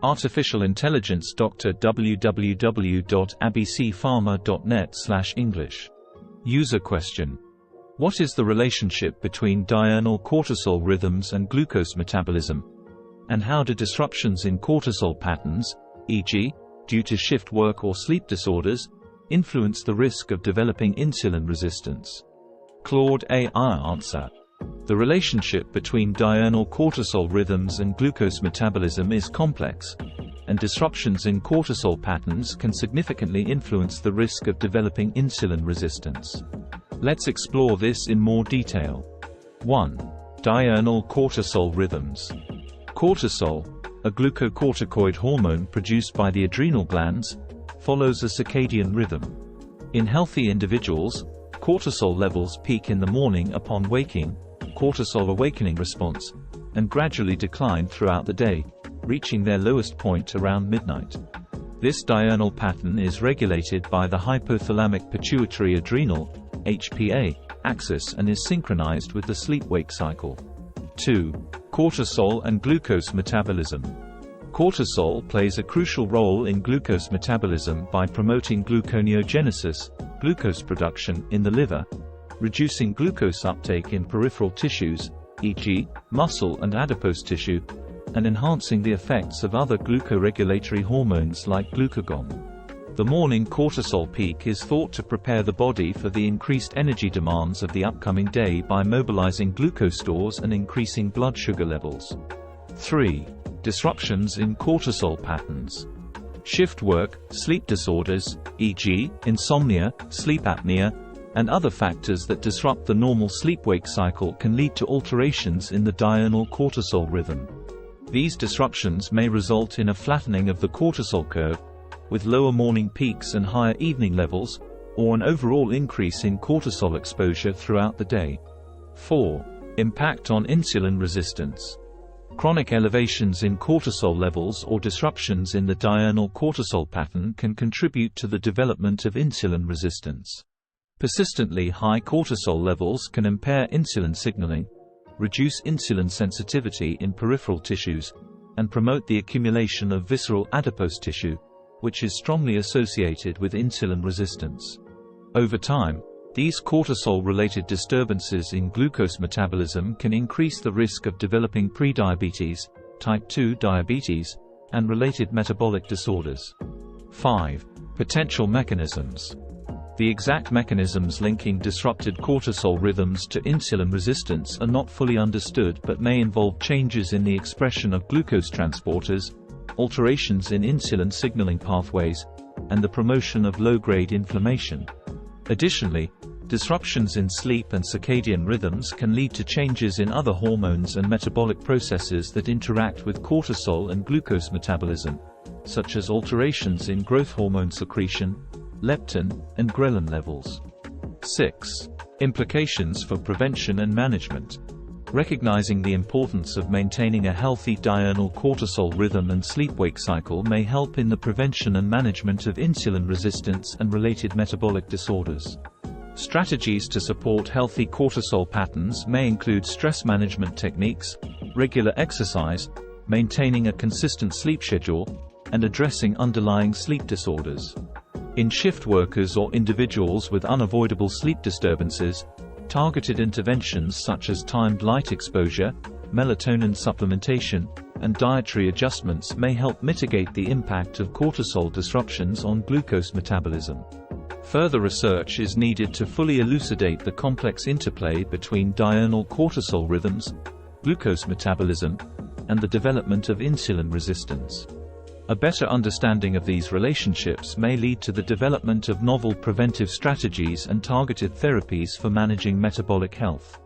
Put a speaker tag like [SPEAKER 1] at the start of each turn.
[SPEAKER 1] Artificial Intelligence Dr. www.abcpharma.net/English. User question: what is the relationship between diurnal cortisol rhythms and glucose metabolism? And how do disruptions in cortisol patterns, e.g., due to shift work or sleep disorders, influence the risk of developing insulin resistance? Claude AI answer: the relationship between diurnal cortisol rhythms and glucose metabolism is complex, and disruptions in cortisol patterns can significantly influence the risk of developing insulin resistance. Let's explore this in more detail. 1. Diurnal cortisol rhythms. Cortisol, a glucocorticoid hormone produced by the adrenal glands, follows a circadian rhythm. In healthy individuals, cortisol levels peak in the morning upon waking, cortisol awakening response, and gradually decline throughout the day, reaching their lowest point around midnight. This diurnal pattern is regulated by the hypothalamic pituitary adrenal (HPA) axis and is synchronized with the sleep-wake cycle. 2. Cortisol and glucose metabolism. Cortisol plays a crucial role in glucose metabolism by promoting gluconeogenesis, glucose production, in the liver, reducing glucose uptake in peripheral tissues, e.g., muscle and adipose tissue, and enhancing the effects of other glucoregulatory hormones like glucagon. The morning cortisol peak is thought to prepare the body for the increased energy demands of the upcoming day by mobilizing glucose stores and increasing blood sugar levels. 3. Disruptions in cortisol patterns. Shift work, sleep disorders, e.g., insomnia, sleep apnea, and other factors that disrupt the normal sleep-wake cycle can lead to alterations in the diurnal cortisol rhythm. These disruptions may result in a flattening of the cortisol curve, with lower morning peaks and higher evening levels, or an overall increase in cortisol exposure throughout the day. 4. Impact on insulin resistance. Chronic elevations in cortisol levels or disruptions in the diurnal cortisol pattern can contribute to the development of insulin resistance. Persistently high cortisol levels can impair insulin signaling, reduce insulin sensitivity in peripheral tissues, and promote the accumulation of visceral adipose tissue, which is strongly associated with insulin resistance. Over time, these cortisol-related disturbances in glucose metabolism can increase the risk of developing prediabetes, type 2 diabetes, and related metabolic disorders. 5. Potential mechanisms. The exact mechanisms linking disrupted cortisol rhythms to insulin resistance are not fully understood but may involve changes in the expression of glucose transporters, alterations in insulin signaling pathways, and the promotion of low-grade inflammation. Additionally, disruptions in sleep and circadian rhythms can lead to changes in other hormones and metabolic processes that interact with cortisol and glucose metabolism, such as alterations in growth hormone secretion, leptin, and ghrelin levels. 6. Implications for prevention and management. Recognizing the importance of maintaining a healthy diurnal cortisol rhythm and sleep-wake cycle may help in the prevention and management of insulin resistance and related metabolic disorders. Strategies to support healthy cortisol patterns may include stress management techniques, regular exercise, maintaining a consistent sleep schedule, and addressing underlying sleep disorders. In shift workers or individuals with unavoidable sleep disturbances, targeted interventions such as timed light exposure, melatonin supplementation, and dietary adjustments may help mitigate the impact of cortisol disruptions on glucose metabolism. Further research is needed to fully elucidate the complex interplay between diurnal cortisol rhythms, glucose metabolism, and the development of insulin resistance. A better understanding of these relationships may lead to the development of novel preventive strategies and targeted therapies for managing metabolic health.